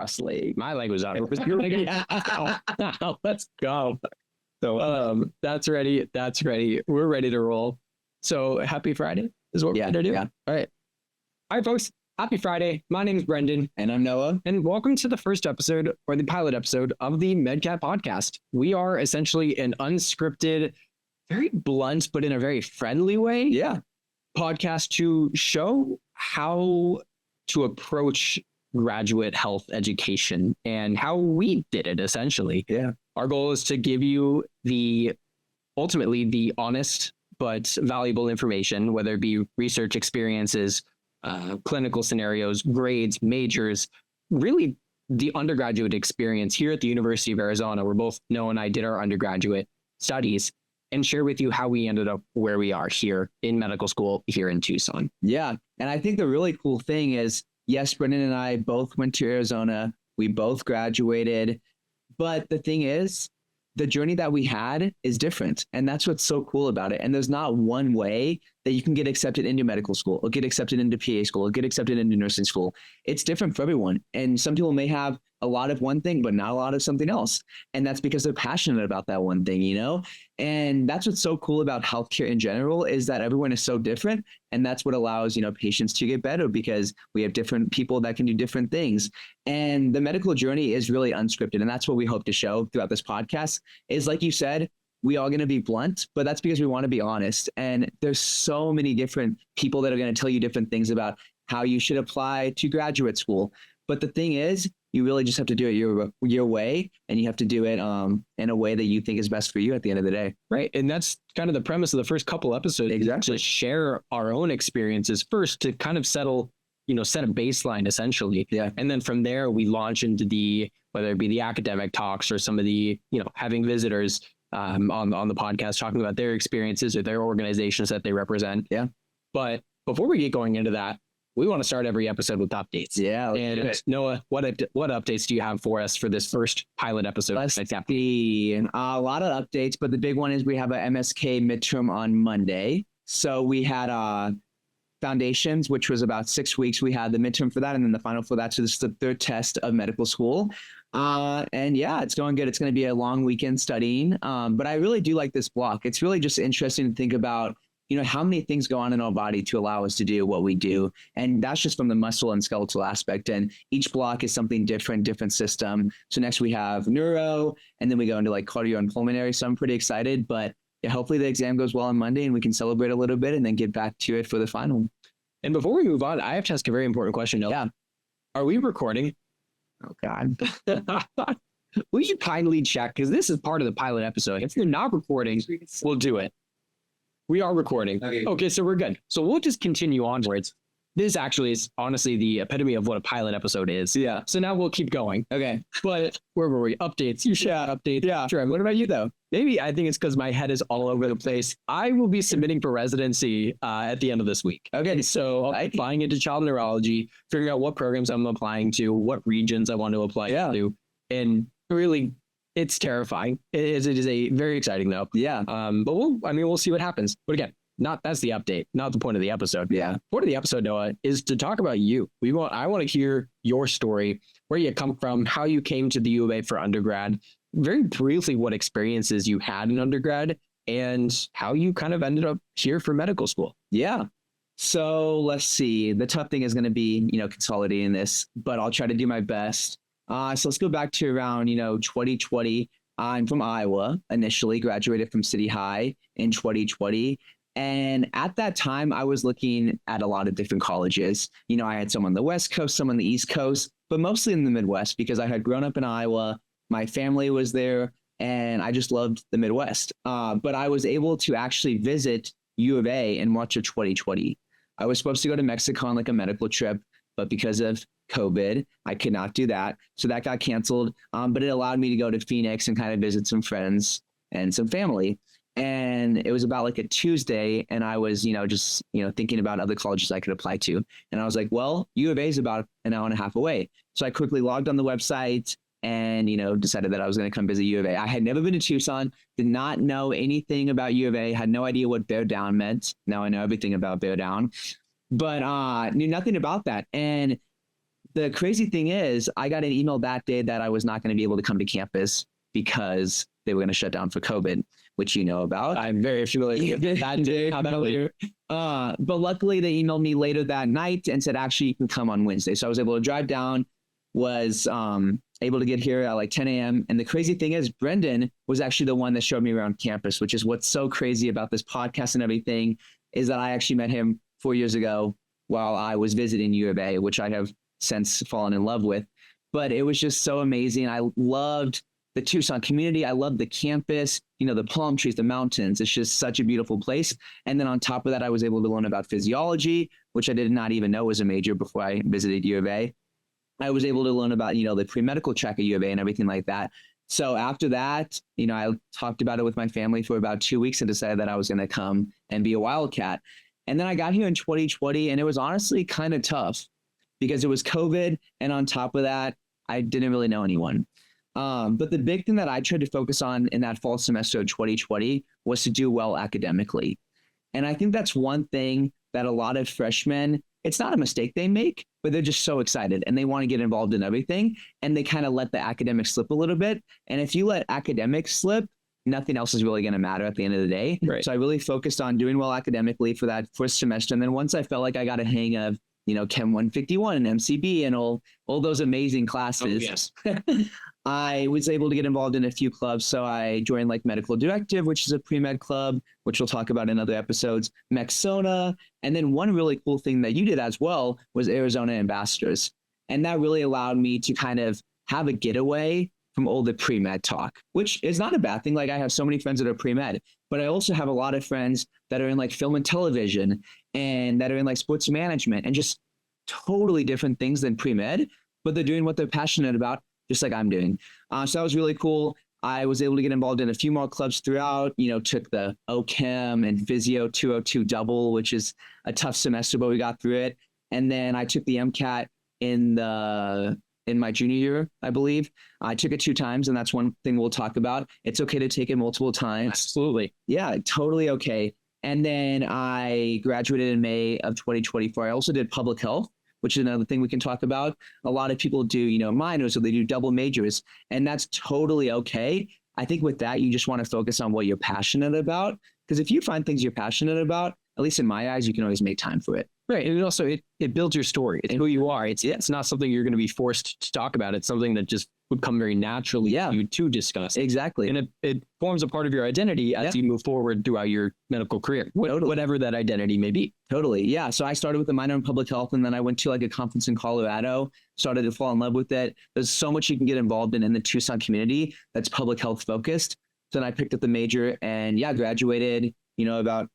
cross-legged. My leg was out. Let's go. So that's ready. That's ready. We're ready to roll. So happy Friday is what we're going to do. Yeah. All right. All right, folks. Happy Friday. My name is Brenden. And I'm Noah. And welcome to the first episode, or the pilot episode, of the MedCat podcast. We are essentially an unscripted, very blunt, but in a very friendly way, podcast to show how to approach graduate health education and how we did it, essentially. Yeah. Our goal is to give you ultimately the honest but valuable information, whether it be research experiences, clinical scenarios, grades, majors, really the undergraduate experience here at the University of Arizona, where both Noah and I did our undergraduate studies, and share with you how we ended up where we are here in medical school here in Tucson. Yeah. And I think the really cool thing is, yes, Brenden and I both went to Arizona. We both graduated. But the thing is, the journey that we had is different. And that's what's so cool about it. And there's not one way that you can get accepted into medical school or get accepted into PA school or get accepted into nursing school. It's different for everyone. And some people may have a lot of one thing, but not a lot of something else. And that's because they're passionate about that one thing, you know? And that's what's so cool about healthcare in general, is that everyone is so different. And that's what allows, patients to get better, because we have different people that can do different things. And the medical journey is really unscripted. And that's what we hope to show throughout this podcast is, like you said, we are going to be blunt, but that's because we want to be honest. And there's so many different people that are going to tell you different things about how you should apply to graduate school. But the thing is, you really just have to do it your way, and you have to do it in a way that you think is best for you at the end of the day. Right. And that's kind of the premise of the first couple episodes. Exactly. To share our own experiences first, to kind of set a baseline, essentially. Yeah. And then from there, we launch into whether it be the academic talks or some of the, having visitors on the podcast talking about their experiences or their organizations that they represent. Yeah. But before we get going into that, we want to start every episode with updates. Yeah. And Noah, what updates do you have for us for this first pilot episode? Let's see. A lot of updates, but the big one is we have a MSK midterm on Monday. So we had foundations, which was about 6 weeks. We had the midterm for that, and then the final for that. So this is the third test of medical school. And yeah, it's going good. It's going to be a long weekend studying. But I really do like this block. It's really just interesting to think about, how many things go on in our body to allow us to do what we do. And that's just from the muscle and skeletal aspect. And each block is something different system. So next we have neuro, and then we go into like cardio and pulmonary. So I'm pretty excited, but yeah, hopefully the exam goes well on Monday and we can celebrate a little bit and then get back to it for the final. And before we move on, I have to ask a very important question. Yeah. Are we recording? Oh God. Will you kindly check? Because this is part of the pilot episode. If you're not recording, we'll do it. We are recording. Okay, so we're good. So we'll just continue onwards. This actually is honestly the epitome of what a pilot episode is. Yeah. So now we'll keep going. Okay. But where were we? Updates. You should update. Yeah. Sure. What about you though? Maybe I think it's because my head is all over the place. I will be submitting for residency at the end of this week. Okay. So I'll be applying into child neurology, figuring out what programs I'm applying to, what regions I want to apply to. And really, it's terrifying. It is a very exciting though. Yeah. But we'll see what happens. But again, that's the update, not the point of the episode. Yeah. The point of the episode, Noah, is to talk about you. I want to hear your story, where you come from, how you came to the U of A for undergrad, very briefly what experiences you had in undergrad, and how you kind of ended up here for medical school. Yeah. So let's see. The tough thing is going to be, consolidating this, but I'll try to do my best. So let's go back to around, 2020. I'm from Iowa, initially graduated from City High in 2020. And at that time, I was looking at a lot of different colleges. I had some on the West Coast, some on the East Coast, but mostly in the Midwest, because I had grown up in Iowa. My family was there, and I just loved the Midwest. But I was able to actually visit U of A in March of 2020. I was supposed to go to Mexico on like a medical trip, but because of COVID, I could not do that. So that got canceled. But it allowed me to go to Phoenix and kind of visit some friends and some family. And it was about like a Tuesday, and I was, just, thinking about other colleges I could apply to. And I was like, well, U of A is about an hour and a half away. So I quickly logged on the website and, decided that I was going to come visit U of A. I had never been to Tucson, did not know anything about U of A, had no idea what Bear Down meant. Now I know everything about Bear Down, but knew nothing about that. And the crazy thing is I got an email that day that I was not going to be able to come to campus because they were going to shut down for COVID, which you know about. I'm very familiar with that day. But luckily they emailed me later that night and said, actually, you can come on Wednesday. So I was able to drive down, was able to get here at like 10 a.m. And the crazy thing is Brenden was actually the one that showed me around campus, which is what's so crazy about this podcast and everything, is that I actually met him 4 years ago while I was visiting U of A, which I have since fallen in love with. But it was just so amazing. I loved the Tucson community. I loved the campus, you know, the palm trees, the mountains. It's just such a beautiful place. And then on top of that, I was able to learn about physiology, which I did not even know was a major before I visited U of A. I was able to learn about, you know, the pre-medical track at U of A and everything like that. So after that, you know, I talked about it with my family for about 2 weeks and decided that I was going to come and be a Wildcat. And then I got here in 2020 and it was honestly kind of tough because it was COVID. And on top of that, I didn't really know anyone. But the big thing that I tried to focus on in that fall semester of 2020 was to do well academically. And I think that's one thing that a lot of freshmen, it's not a mistake they make, but they're just so excited and they want to get involved in everything. And they kind of let the academics slip a little bit. And if you let academics slip, nothing else is really going to matter at the end of the day. Right. So I really focused on doing well academically for that first semester. And then once I felt like I got a hang of, you know, Chem 151 and MCB and all those amazing classes, I was able to get involved in a few clubs. So I joined like Medical Directive, which is a pre-med club, which we'll talk about in other episodes, Mexona. And then one really cool thing that you did as well was Arizona Ambassadors. And that really allowed me to kind of have a getaway from all the pre-med talk, which is not a bad thing. Like I have so many friends that are pre-med, but I also have a lot of friends that are in like film and television and that are in like sports management and just totally different things than pre-med, but they're doing what they're passionate about, just like I'm doing. So that was really cool. I was able to get involved in a few more clubs throughout, you know, took the OChem and Physio 202 double, which is a tough semester, but we got through it. And then I took the MCAT in my junior year, I believe. I took it 2 times, and that's one thing we'll talk about. It's okay to take it multiple times. Absolutely. Yeah, totally okay. And then I graduated in May of 2024. I also did public health, which is another thing we can talk about. A lot of people do, you know, minors, or they do double majors, and that's totally okay. I think with that, you just want to focus on what you're passionate about. Because if you find things you're passionate about, at least in my eyes, you can always make time for it. Right. And also it builds your story. It's who you are. It's not something you're going to be forced to talk about. It's something that just would come very naturally to you to discuss. Exactly. And it forms a part of your identity as you move forward throughout your medical career, whatever that identity may be. Totally. Yeah. So I started with a minor in public health, and then I went to like a conference in Colorado, started to fall in love with it. There's so much you can get involved in the Tucson community that's public health focused. So then I picked up the major and graduated, you know, about,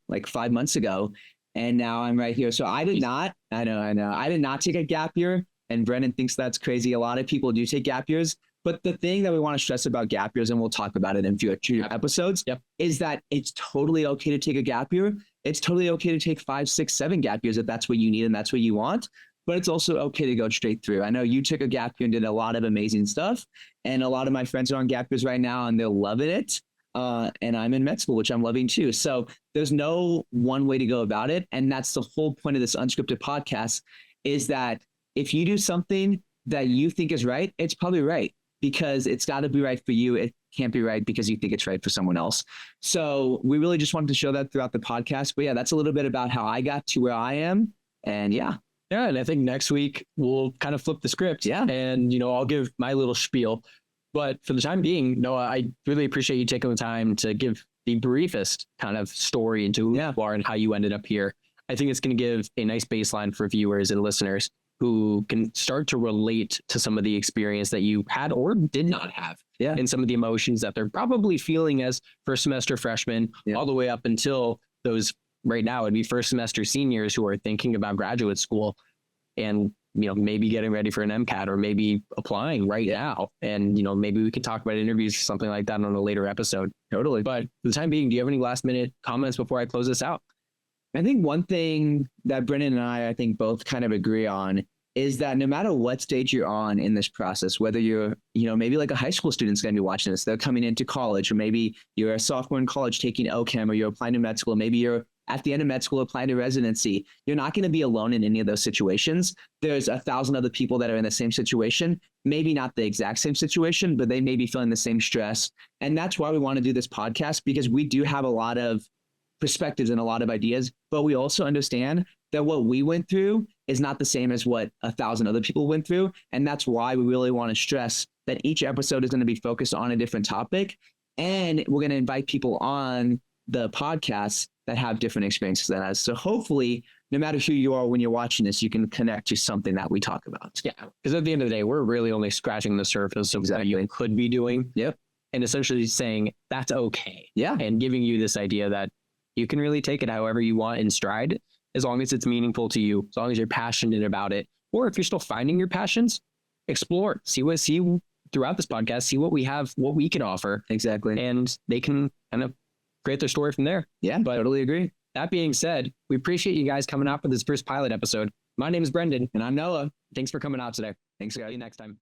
like 5 months ago. And now I'm right here. So I did not take a gap year. And Brenden thinks that's crazy. A lot of people do take gap years. But the thing that we want to stress about gap years, and we'll talk about it in future episodes, is that it's totally okay to take a gap year. It's totally okay to take 5, 6, 7 gap years if that's what you need and that's what you want. But it's also okay to go straight through. I know you took a gap year and did a lot of amazing stuff. And a lot of my friends are on gap years right now and they're loving it. And I'm in med school, which I'm loving too. So there's no one way to go about it. And that's the whole point of this unscripted podcast, is that if you do something that you think is right, it's probably right, because it's got to be right for you. It can't be right because you think it's right for someone else. So we really just wanted to show that throughout the podcast. But yeah, that's a little bit about how I got to where I am. And yeah. Yeah. And I think next week we'll kind of flip the script. Yeah. And, you know, I'll give my little spiel. But for the time being, Noah, I really appreciate you taking the time to give the briefest kind of story into who you are and how you ended up here. I think it's going to give a nice baseline for viewers and listeners who can start to relate to some of the experience that you had or did not have, and some of the emotions that they're probably feeling as first semester freshmen, all the way up until those right now, it'd be first semester seniors who are thinking about graduate school and, you know, maybe getting ready for an MCAT or maybe applying right now. And, you know, maybe we could talk about interviews or something like that on a later episode. Totally. But for the time being, do you have any last minute comments before I close this out? I think one thing that Brenden and I think both kind of agree on is that no matter what stage you're on in this process, whether you're, you know, maybe like a high school student's going to be watching this, they're coming into college, or maybe you're a sophomore in college taking OChem, or you're applying to med school, maybe you're at the end of med school, applying to residency. You're not going to be alone in any of those situations. There's 1,000 other people that are in the same situation, maybe not the exact same situation, but they may be feeling the same stress. And that's why we want to do this podcast, because we do have a lot of perspectives and a lot of ideas, but we also understand that what we went through is not the same as what 1,000 other people went through. And that's why we really want to stress that each episode is going to be focused on a different topic. And we're going to invite people on the podcast that have different experiences than us. So hopefully, no matter who you are when you're watching this, you can connect to something that we talk about. Yeah, because at the end of the day, we're really only scratching the surface of what you could be doing. Yep. And essentially saying that's okay. Yeah. And giving you this idea that you can really take it however you want in stride, as long as it's meaningful to you, as long as you're passionate about it. Or if you're still finding your passions, explore, see throughout this podcast, see what we have, what we can offer. Exactly. And they can kind of create their story from there. Yeah, but totally agree. That being said, we appreciate you guys coming out for this first pilot episode. My name is Brenden. And I'm Noah. Thanks for coming out today. Thanks, guys. See you next time.